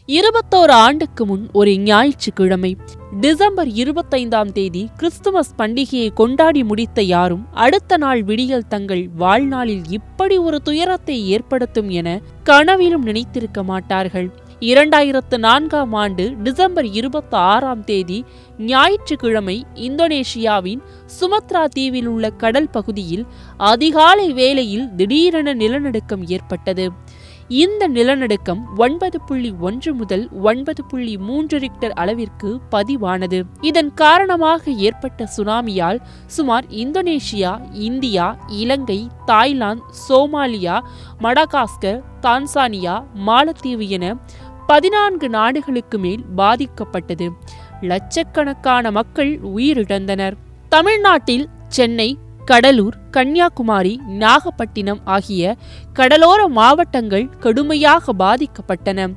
21 ஆண்டுக்கு முன் ஒரு ஞாயிற்றுக்கிழமை டிசம்பர் 25ஆம் தேதி கிறிஸ்துமஸ் பண்டிகையை கொண்டாடி முடித்த யாரும் அடுத்த நாள் விடியல் தங்கள் வாழ்நாளில் இப்படி ஒரு துயரத்தை ஏற்படுத்தும் என கனவிலும் நினைத்திருக்க மாட்டார்கள். 2004ஆம் ஆண்டு டிசம்பர் 26ஆம் தேதி ஞாயிற்றுக்கிழமை இந்தோனேஷியாவின் சுமத்ரா தீவில் உள்ள கடல் பகுதியில் அதிகாலை வேளையில் திடீரென நிலநடுக்கம் ஏற்பட்டது. இந்த நிலநடுக்கம் 9.1 முதல் 9.3 ரிக்டர் அளவிற்கு பதிவானது. இதன் காரணமாக ஏற்பட்ட சுனாமியால் சுமார் இந்தோனேஷியா, இந்தியா, இலங்கை, தாய்லாந்து, சோமாலியா, மடகாஸ்கர், தான்சானியா, மாலத்தீவு என 14 நாடுகளுக்கு மேல் பாதிக்கப்பட்டது. லட்சக்கணக்கான மக்கள் உயிரிழந்தனர். தமிழ்நாட்டில் சென்னை, கடலூர், கன்னியாகுமரி, நாகப்பட்டினம் ஆகிய கடலோர மாவட்டங்கள் கடுமையாக பாதிக்கப்பட்டன.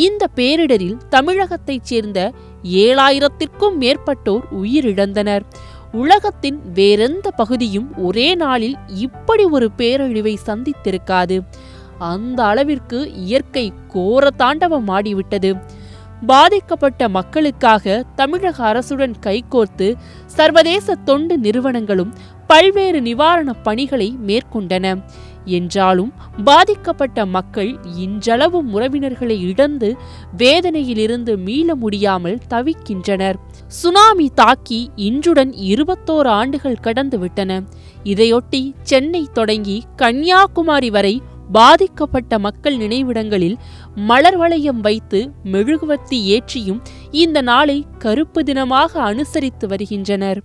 இந்த பேரிடரில் தமிழகத்தைச் சேர்ந்த 7000த்திற்கும் மேற்பட்டோர் உயிரிழந்தனர். உலகத்தின் வேறெந்த பகுதியும் ஒரே நாளில் இப்படி ஒரு பேரழிவை சந்தித்திருக்காது. அந்த அளவிற்கு இயற்கை கோர தாண்டவம் ஆடிவிட்டது. பாதிக்கப்பட்ட மக்களுக்காக தமிழக அரசுடன் கைகோர்த்து சர்வதேச தொண்டு நிறுவனங்களும் பல்வேறு நிவாரணப் பணிகளை மேற்கொண்டன. என்றாலும் பாதிக்கப்பட்ட மக்கள் இன்றளவும் உறவினர்களை இழந்து வேதனையிலிருந்து மீள முடியாமல் தவிக்கின்றனர். சுனாமி தாக்கி இன்றுடன் 21 ஆண்டுகள் கடந்துவிட்டன. இதையொட்டி சென்னை தொடங்கி கன்னியாகுமரி வரை பாதிக்கப்பட்ட மக்கள் நினைவிடங்களில் மலர் வளையம் வைத்து மெழுகுவர்த்தி ஏற்றியும் இந்த நாளை கருப்பு தினமாக அனுசரித்து வருகின்றனர்.